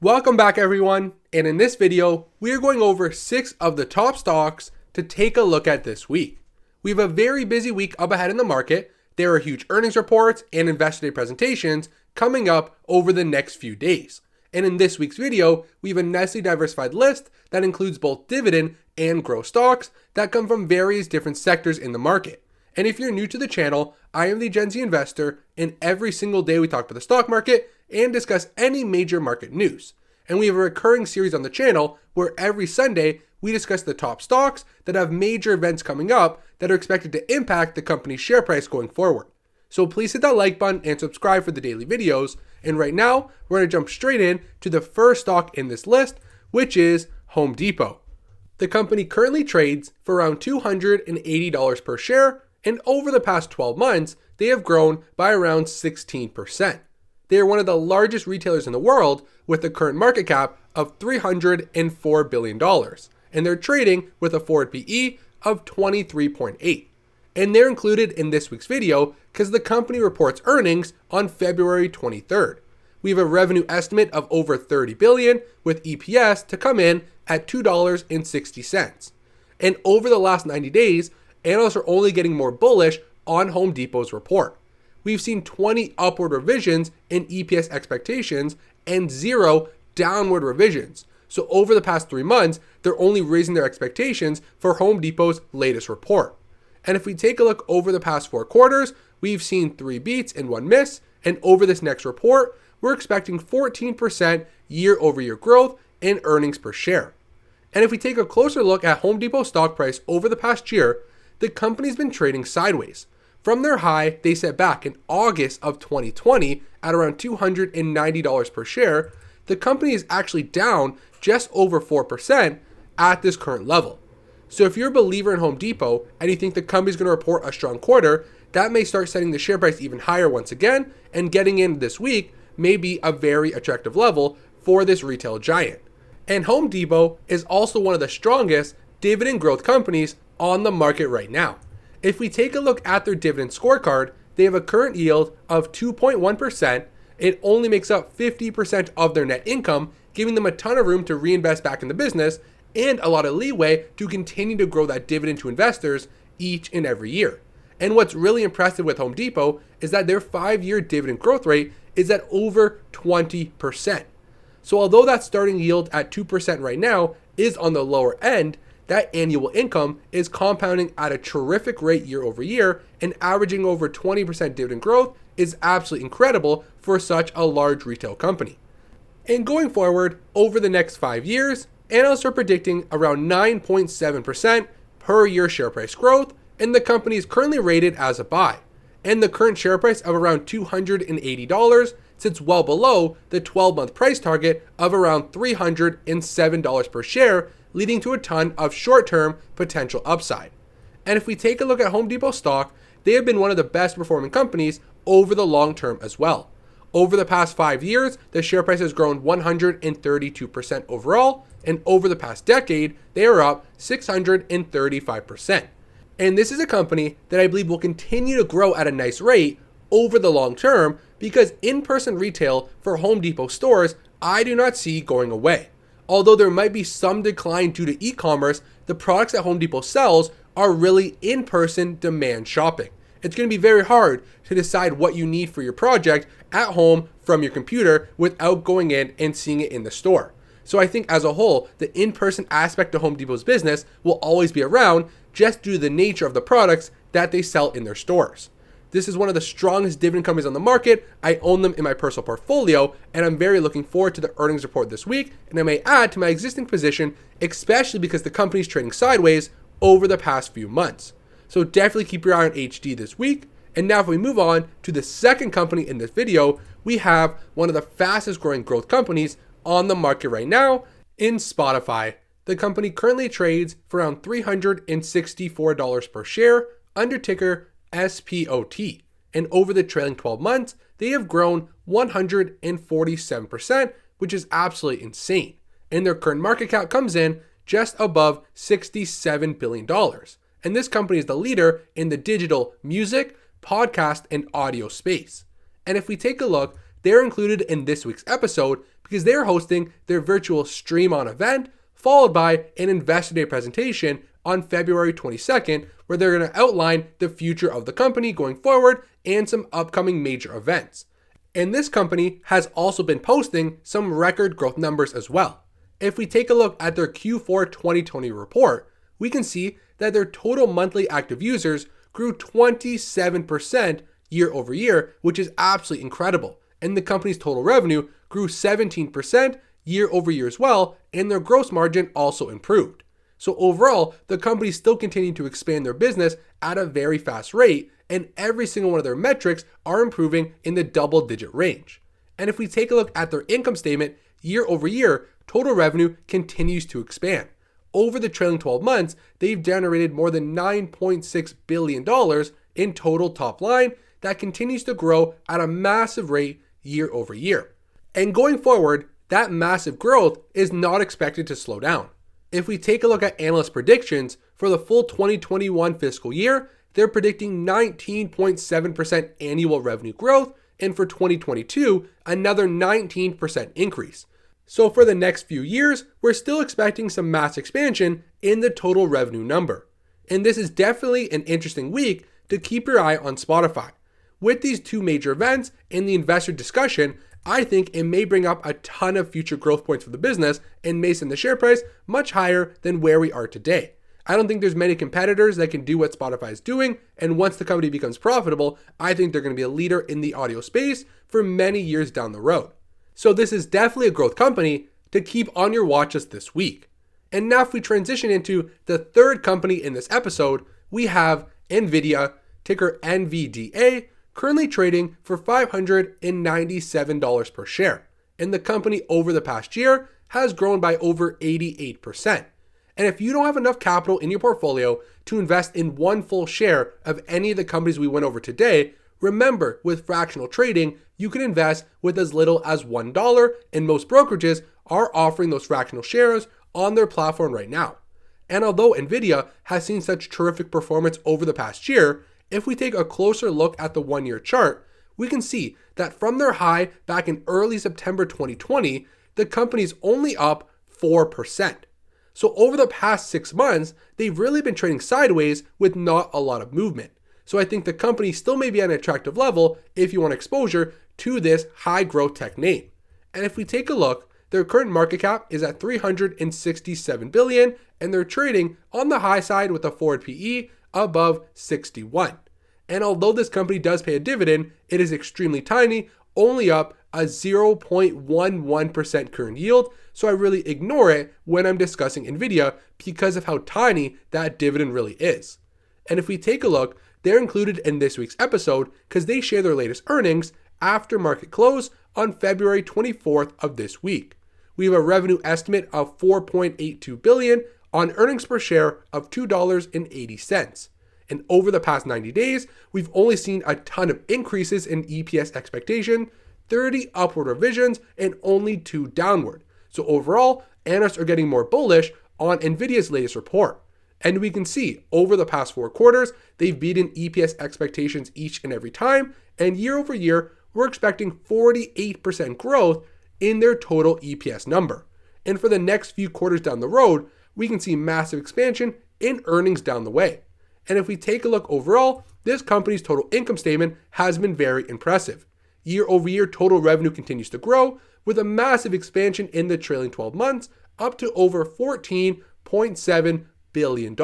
Welcome back everyone, and in this video, we are going over 6 of the top stocks to take a look at this week. We have a very busy week up ahead in the market. There are huge earnings reports and investor day presentations coming up over the next few days. And in this week's video, we have a nicely diversified list that includes both dividend and growth stocks that come from various different sectors in the market. And if you're new to the channel, I am the Gen Z investor, and every single day we talk about the stock market and discuss any major market news. And we have a recurring series on the channel where every Sunday we discuss the top stocks that have major events coming up that are expected to impact the company's share price going forward. So please hit that like button and subscribe for the daily videos. And right now, we're going to jump straight in to the first stock in this list, which is Home Depot. The company currently trades for around $280 per share, and over the past 12 months, they have grown by around 16%. They are one of the largest retailers in the world with a current market cap of $304 billion, and they're trading with a forward PE of 23.8. And they're included in this week's video because the company reports earnings on February 23rd. We have a revenue estimate of over $30 billion with EPS to come in at $2.60. And over the last 90 days, analysts are only getting more bullish on Home Depot's report. We've seen 20 upward revisions in EPS expectations and 0 downward revisions. So over the past 3 months, they're only raising their expectations for Home Depot's latest report. And if we take a look over the past 4 quarters, we've seen 3 beats and 1 miss. And over this next report, we're expecting 14% year-over-year growth in earnings per share. And if we take a closer look at Home Depot's stock price over the past year, the company's been trading sideways. From their high they set back in August of 2020 at around $290 per share, the company is actually down just over 4% at this current level. So if you're a believer in Home Depot and you think the company's going to report a strong quarter, that may start setting the share price even higher once again, and getting in this week may be a very attractive level for this retail giant. And Home Depot is also one of the strongest dividend growth companies on the market right now. If we take a look at their dividend scorecard, they have a current yield of 2.1%. It only makes up 50% of their net income, giving them a ton of room to reinvest back in the business and a lot of leeway to continue to grow that dividend to investors each and every year. And what's really impressive with Home Depot is that their 5-year dividend growth rate is at over 20%. So although that starting yield at 2% right now is on the lower end, that annual income is compounding at a terrific rate year over year, and averaging over 20% dividend growth is absolutely incredible for such a large retail company. And going forward, over the next 5 years, analysts are predicting around 9.7% per year share price growth, and the company is currently rated as a buy. And the current share price of around $280 sits well below the 12-month price target of around $307 per share, leading to a ton of short-term potential upside. And if we take a look at Home Depot stock, they have been one of the best performing companies over the long term as well. Over the past 5 years, the share price has grown 132% overall, and over the past decade, they are up 635%. And this is a company that I believe will continue to grow at a nice rate over the long term, because in-person retail for Home Depot stores, I do not see going away. Although there might be some decline due to e-commerce, the products that Home Depot sells are really in-person demand shopping. It's going to be very hard to decide what you need for your project at home from your computer without going in and seeing it in the store. So I think as a whole, the in-person aspect of Home Depot's business will always be around, just due to the nature of the products that they sell in their stores. This is one of the strongest dividend companies on the market. I own them in my personal portfolio, and I'm very looking forward to the earnings report this week, and I may add to my existing position, especially because the company is trading sideways over the past few months. So definitely keep your eye on HD this week. And now if we move on to the second company in this video, we have one of the fastest growing growth companies on the market right now in Spotify. The company currently trades for around $364 per share under ticker SPOT, and over the trailing 12 months, they have grown 147%, which is absolutely insane. And their current market cap comes in just above $67 billion. And this company is the leader in the digital music, podcast, and audio space. And if we take a look, they're included in this week's episode because they're hosting their virtual Stream On event, followed by an Investor Day presentation on February 22nd, where they're going to outline the future of the company going forward and some upcoming major events. And this company has also been posting some record growth numbers as well. If we take a look at their Q4 2020 report, we can see that their total monthly active users grew 27% year over year, which is absolutely incredible. And the company's total revenue grew 17% year over year as well, and their gross margin also improved. So overall, the company still continuing to expand their business at a very fast rate, and every single one of their metrics are improving in the double-digit range. And if we take a look at their income statement, year over year, total revenue continues to expand. Over the trailing 12 months, they've generated more than $9.6 billion in total top line that continues to grow at a massive rate year over year. And going forward, that massive growth is not expected to slow down. If we take a look at analyst predictions for the full 2021 fiscal year, they're predicting 19.7% annual revenue growth, and for 2022, another 19% increase. So for the next few years, we're still expecting some mass expansion in the total revenue number. And this is definitely an interesting week to keep your eye on Spotify. With these two major events and the investor discussion, I think it may bring up a ton of future growth points for the business and may send the share price much higher than where we are today. I don't think there's many competitors that can do what Spotify is doing, and once the company becomes profitable, I think they're going to be a leader in the audio space for many years down the road. So this is definitely a growth company to keep on your watch list this week. And now if we transition into the third company in this episode, we have NVIDIA, ticker NVDA, currently trading for $597 per share. And the company over the past year has grown by over 88%. And if you don't have enough capital in your portfolio to invest in one full share of any of the companies we went over today, remember, with fractional trading, you can invest with as little as $1, and most brokerages are offering those fractional shares on their platform right now. And although NVIDIA has seen such terrific performance over the past year, if we take a closer look at the one-year chart, we can see that from their high back in early September 2020, the company's only up 4%. So over the past 6 months, they've really been trading sideways with not a lot of movement. So I think the company still may be at an attractive level if you want exposure to this high growth tech name. And if we take a look, their current market cap is at $367 billion, and they're trading on the high side with a forward PE above 61. And although this company does pay a dividend, it is extremely tiny, only up a 0.11% current yield, so I really ignore it when I'm discussing NVIDIA because of how tiny that dividend really is. And if we take a look, they're included in this week's episode because they share their latest earnings after market close on February 24th of this week. We have a revenue estimate of $4.82 billion on earnings per share of $2.80. And over the past 90 days, we've only seen a ton of increases in EPS expectation, 30 upward revisions, and only 2 downward. So overall, analysts are getting more bullish on NVIDIA's latest report. And we can see over the past 4 quarters, they've beaten EPS expectations each and every time. And year over year, we're expecting 48% growth in their total EPS number. And for the next few quarters down the road, we can see massive expansion in earnings down the way. And if we take a look overall, this company's total income statement has been very impressive. Year over year, total revenue continues to grow with a massive expansion in the trailing 12 months up to over $14.7 billion.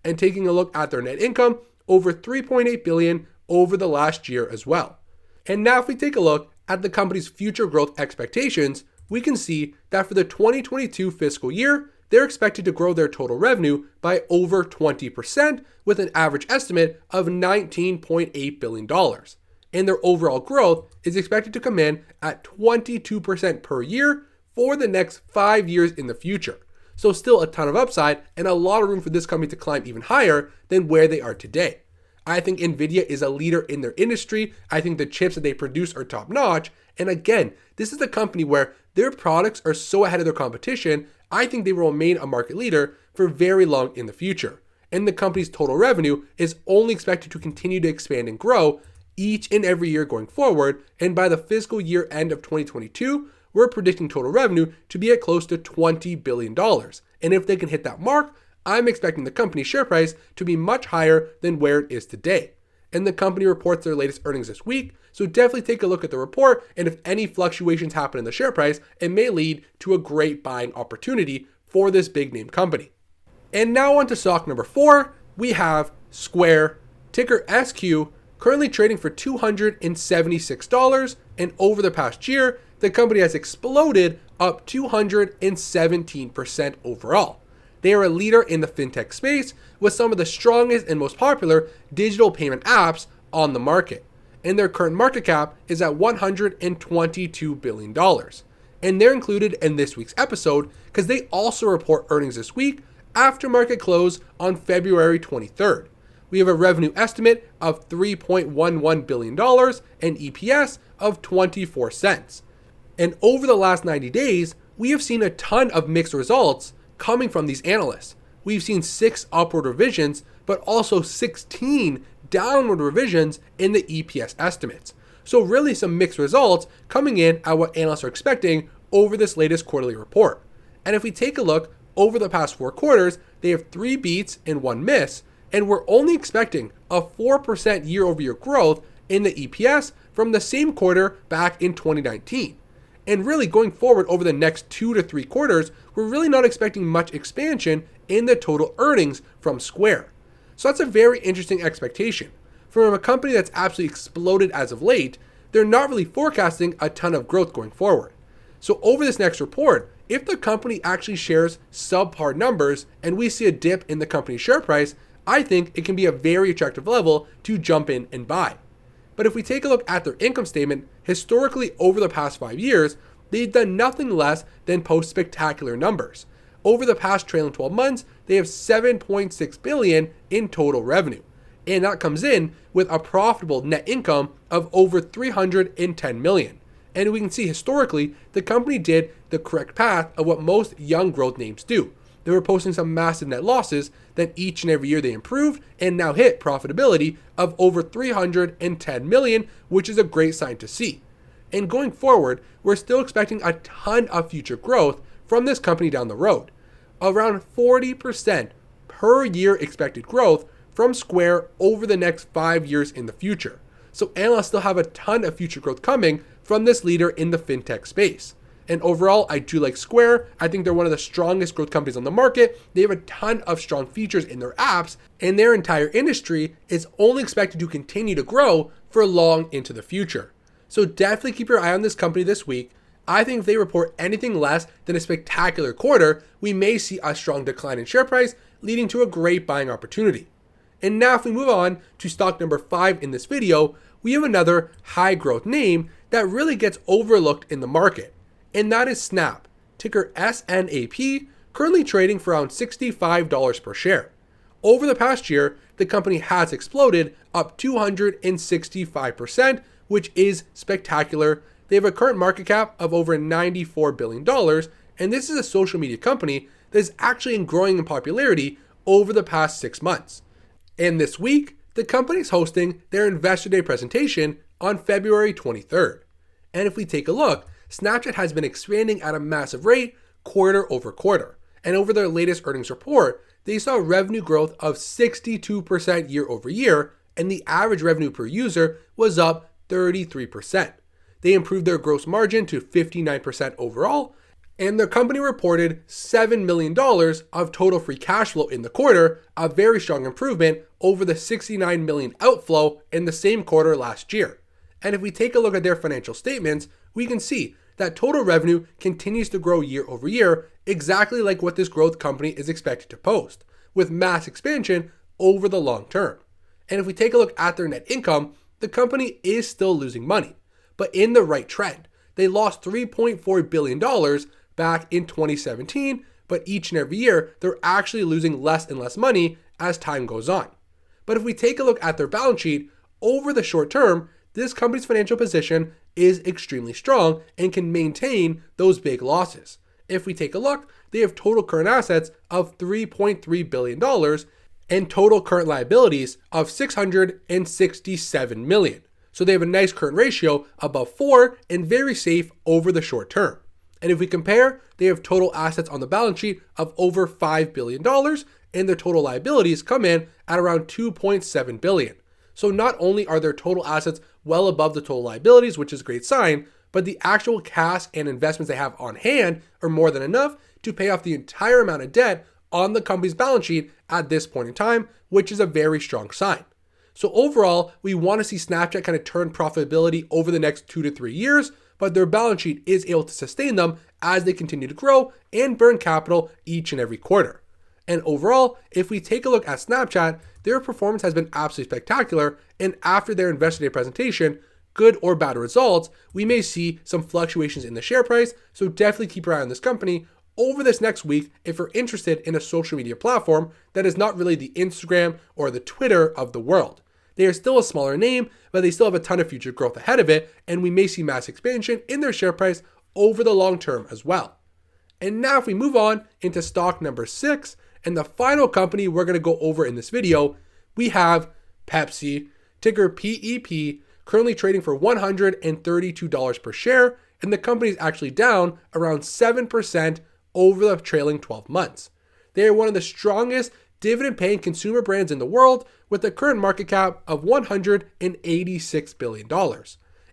And taking a look at their net income, over $3.8 billion over the last year as well. And now if we take a look at the company's future growth expectations, we can see that for the 2022 fiscal year, they're expected to grow their total revenue by over 20% with an average estimate of $19.8 billion. And their overall growth is expected to come in at 22% per year for the next 5 years in the future. So still a ton of upside and a lot of room for this company to climb even higher than where they are today. I think NVIDIA is a leader in their industry. I think the chips that they produce are top notch. And again, this is a company where their products are so ahead of their competition, I think they will remain a market leader for very long in the future. And the company's total revenue is only expected to continue to expand and grow each and every year going forward, and by the fiscal year end of 2022, we're predicting total revenue to be at close to $20 billion. And if they can hit that mark, I'm expecting the company's share price to be much higher than where it is today. And the company reports their latest earnings this week, so definitely take a look at the report, and if any fluctuations happen in the share price, it may lead to a great buying opportunity for this big name company. And now on to stock number 4, we have Square, ticker SQ, currently trading for $276, and over the past year, the company has exploded up 217% overall. They are a leader in the fintech space with some of the strongest and most popular digital payment apps on the market. And their current market cap is at $122 billion. And they're included in this week's episode because they also report earnings this week after market close on February 23rd. We have a revenue estimate of $3.11 billion and EPS of 24 cents. And over the last 90 days, we have seen a ton of mixed results coming from these analysts. We've seen 6 upward revisions, but also 16 downward revisions in the EPS estimates. So really some mixed results coming in at what analysts are expecting over this latest quarterly report. And if we take a look over the past 4 quarters, they have 3 beats and 1 miss, and we're only expecting a 4% year-over-year growth in the EPS from the same quarter back in 2019. And really going forward over the next 2 to 3 quarters, we're really not expecting much expansion in the total earnings from Square. So that's a very interesting expectation. From a company that's absolutely exploded as of late, they're not really forecasting a ton of growth going forward. So over this next report, if the company actually shares subpar numbers and we see a dip in the company's share price, I think it can be a very attractive level to jump in and buy. But if we take a look at their income statement, historically over the past 5 years, they've done nothing less than post spectacular numbers. Over the past trailing 12 months, they have $7.6 billion in total revenue. And that comes in with a profitable net income of over $310 million. And we can see historically, the company did the correct path of what most young growth names do. They were posting some massive net losses, then each and every year they improved and now hit profitability of over $310 million, which is a great sign to see. And going forward, we're still expecting a ton of future growth from this company down the road. Around 40% per year expected growth from Square over the next 5 years in the future. So analysts still have a ton of future growth coming from this leader in the fintech space. And overall, I do like Square. I think they're one of the strongest growth companies on the market. They have a ton of strong features in their apps, and their entire industry is only expected to continue to grow for long into the future. So definitely keep your eye on this company this week. I think if they report anything less than a spectacular quarter, we may see a strong decline in share price, leading to a great buying opportunity. And now if we move on to stock number 5 in this video, we have another high growth name that really gets overlooked in the market. And that is Snap, ticker SNAP, currently trading for around $65 per share. Over the past year, the company has exploded up 265%, which is spectacular. They have a current market cap of over $94 billion, and this is a social media company that is actually growing in popularity over the past 6 months. And this week, the company is hosting their Investor Day presentation on February 23rd. And if we take a look, Snapchat has been expanding at a massive rate quarter over quarter. And over their latest earnings report, they saw revenue growth of 62% year over year, and the average revenue per user was up 33%. They improved their gross margin to 59% overall, and their company reported $7 million of total free cash flow in the quarter, a very strong improvement over the $69 million outflow in the same quarter last year. And if we take a look at their financial statements, we can see that total revenue continues to grow year over year, exactly like what this growth company is expected to post, with mass expansion over the long term. And if we take a look at their net income, the company is still losing money, but in the right trend. They lost $3.4 billion back in 2017, but each and every year, they're actually losing less and less money as time goes on. But if we take a look at their balance sheet, over the short term, this company's financial position is extremely strong and can maintain those big losses. If we take a look, they have total current assets of $3.3 billion and total current liabilities of $667 million. So they have a nice current ratio above 4 and very safe over the short term. And if we compare, they have total assets on the balance sheet of over $5 billion, and their total liabilities come in at around $2.7 billion. So not only are their total assets well above the total liabilities, which is a great sign, but the actual cash and investments they have on hand are more than enough to pay off the entire amount of debt on the company's balance sheet at this point in time, which is a very strong sign. So overall, we want to see Snapchat kind of turn profitability over the next 2 to 3 years, but their balance sheet is able to sustain them as they continue to grow and burn capital each and every quarter. And overall, if we take a look at Snapchat, their performance has been absolutely spectacular, and after their Investor Day presentation, good or bad results, we may see some fluctuations in the share price, so definitely keep your eye on this company over this next week if you're interested in a social media platform that is not really the Instagram or the Twitter of the world. They are still a smaller name, but they still have a ton of future growth ahead of it, and we may see mass expansion in their share price over the long term as well. And now if we move on into stock number 6, and the final company we're going to go over in this video, we have Pepsi, ticker PEP, currently trading for $132 per share, and the company is actually down around 7% over the trailing 12 months. They are one of the strongest dividend-paying consumer brands in the world with a current market cap of $186 billion.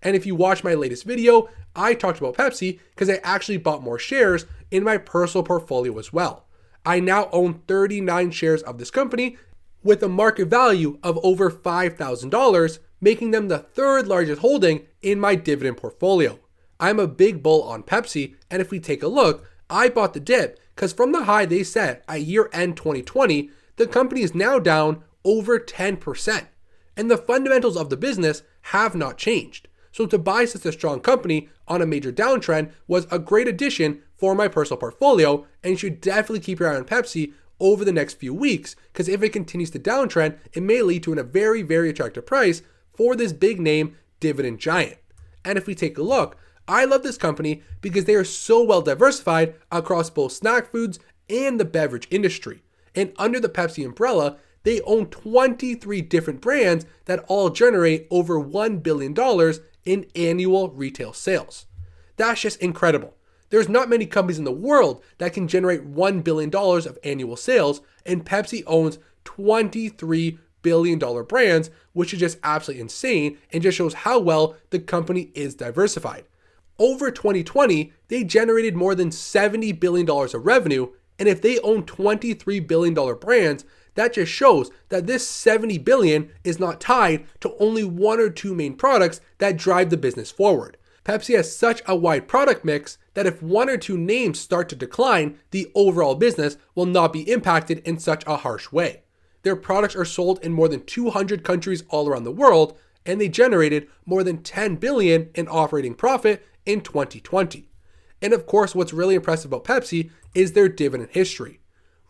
And if you watch my latest video, I talked about Pepsi because I actually bought more shares in my personal portfolio as well. I now own 39 shares of this company with a market value of over $5,000, making them the third largest holding in my dividend portfolio. I'm a big bull on Pepsi, and if we take a look, I bought the dip because from the high they set at year-end 2020, the company is now down over 10%. And the fundamentals of the business have not changed. So to buy such a strong company on a major downtrend was a great addition for my personal portfolio, and you should definitely keep your eye on Pepsi over the next few weeks, because if it continues to downtrend, it may lead to a very, very attractive price for this big name dividend giant. And if we take a look, I love this company because they are so well diversified across both snack foods and the beverage industry. And under the Pepsi umbrella, they own 23 different brands that all generate over $1 billion in annual retail sales. That's just incredible. There's not many companies in the world that can generate $1 billion of annual sales, and Pepsi owns 23 billion dollar brands, which is just absolutely insane and just shows how well the company is diversified. Over 2020, they generated more than $70 billion of revenue, and if they own $23 billion brands, that just shows that this $70 billion is not tied to only one or two main products that drive the business forward. Pepsi has such a wide product mix that if one or two names start to decline, the overall business will not be impacted in such a harsh way. Their products are sold in more than 200 countries all around the world, and they generated more than $10 billion in operating profit in 2020. And of course, what's really impressive about Pepsi is their dividend history.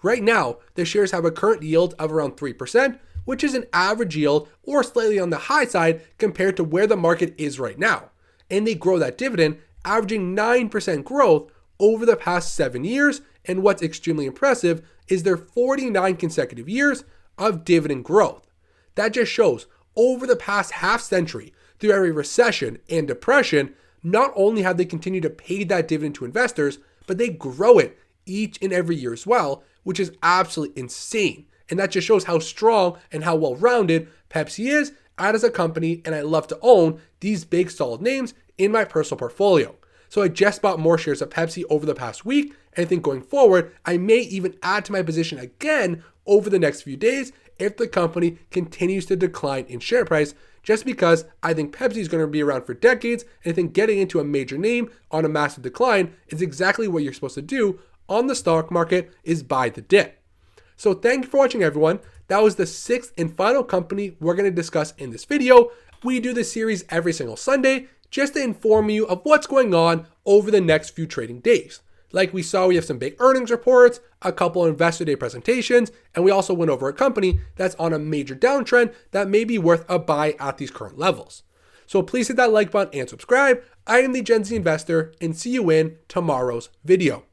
Right now, the shares have a current yield of around 3%, which is an average yield or slightly on the high side compared to where the market is right now. And they grow that dividend, averaging 9% growth over the past 7 years. And what's extremely impressive is their 49 consecutive years of dividend growth. That just shows over the past half century, through every recession and depression, not only have they continued to pay that dividend to investors, but they grow it each and every year as well, which is absolutely insane. And that just shows how strong and how well-rounded Pepsi is as a company, and I love to own these big solid names in my personal portfolio. So I just bought more shares of Pepsi over the past week, and I think going forward, I may even add to my position again over the next few days if the company continues to decline in share price, just because I think Pepsi is going to be around for decades, and I think getting into a major name on a massive decline is exactly what you're supposed to do on the stock market, is buy the dip. So thank you for watching, everyone. That was the 6th and final company we're going to discuss in this video. We do this series every single Sunday just to inform you of what's going on over the next few trading days. Like we saw, we have some big earnings reports, a couple of Investor Day presentations, and we also went over a company that's on a major downtrend that may be worth a buy at these current levels. So please hit that like button and subscribe. I am the Gen Z Investor, and see you in tomorrow's video.